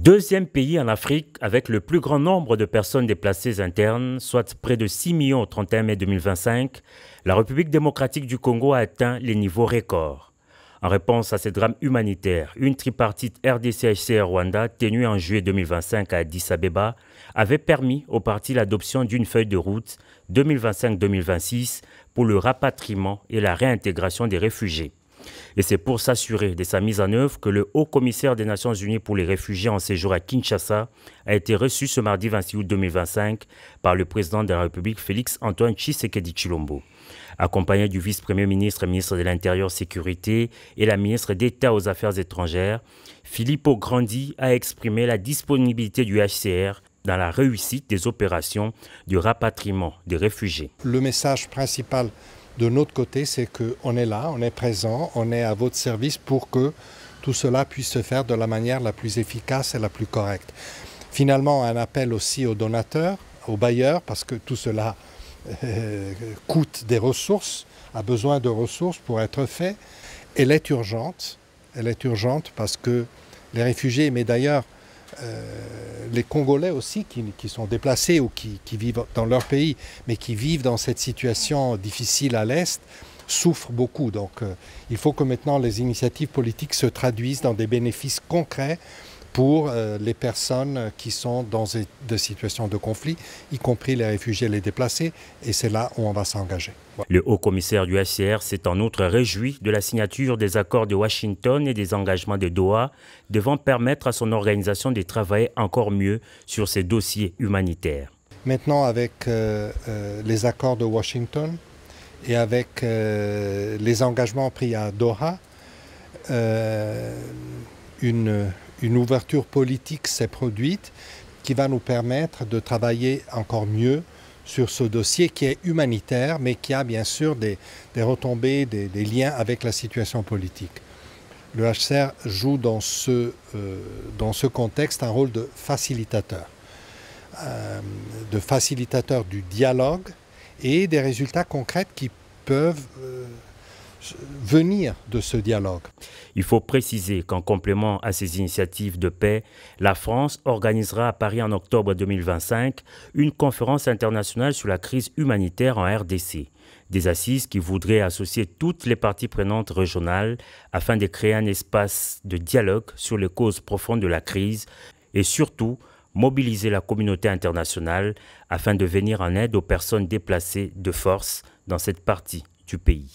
Deuxième pays en Afrique avec le plus grand nombre de personnes déplacées internes, soit près de 6 millions au 31 mai 2025, la République démocratique du Congo a atteint les niveaux records. En réponse à ces drames humanitaires, une tripartite RDC-HCR-Rwanda tenue en juillet 2025 à Addis Abeba avait permis au parti l'adoption d'une feuille de route 2025-2026 pour le rapatriement et la réintégration des réfugiés. Et c'est pour s'assurer de sa mise en œuvre que le haut-commissaire des Nations Unies pour les réfugiés en séjour à Kinshasa a été reçu ce mardi 26 août 2025 par le président de la République Félix-Antoine Tshisekedi Tshilombo. Accompagné du vice-premier ministre, ministre de l'Intérieur Sécurité et la ministre d'État aux Affaires étrangères, Filippo Grandi a exprimé la disponibilité du HCR dans la réussite des opérations de rapatriement des réfugiés. Le message principal de notre côté, c'est qu'on est là, on est présent, on est à votre service pour que tout cela puisse se faire de la manière la plus efficace et la plus correcte. Finalement, un appel aussi aux donateurs, aux bailleurs, parce que tout cela coûte des ressources, a besoin de ressources pour être fait. Elle est urgente parce que les réfugiés, mais d'ailleurs les Congolais aussi qui sont déplacés ou qui vivent dans leur pays, mais qui vivent dans cette situation difficile à l'Est, souffrent beaucoup. Donc il faut que maintenant les initiatives politiques se traduisent dans des bénéfices concrets pour les personnes qui sont dans des situations de conflit, y compris les réfugiés et les déplacés, et c'est là où on va s'engager. Le haut-commissaire du HCR s'est en outre réjoui de la signature des accords de Washington et des engagements de Doha devant permettre à son organisation de travailler encore mieux sur ces dossiers humanitaires. Maintenant, avec les accords de Washington et avec les engagements pris à Doha, une ouverture politique s'est produite qui va nous permettre de travailler encore mieux sur ce dossier qui est humanitaire, mais qui a bien sûr des retombées, des liens avec la situation politique. Le HCR joue dans ce contexte un rôle de facilitateur du dialogue et des résultats concrets qui peuvent venir de ce dialogue. Il faut préciser qu'en complément à ces initiatives de paix, la France organisera à Paris en octobre 2025 une conférence internationale sur la crise humanitaire en RDC. Des assises qui voudraient associer toutes les parties prenantes régionales afin de créer un espace de dialogue sur les causes profondes de la crise et surtout mobiliser la communauté internationale afin de venir en aide aux personnes déplacées de force dans cette partie du pays.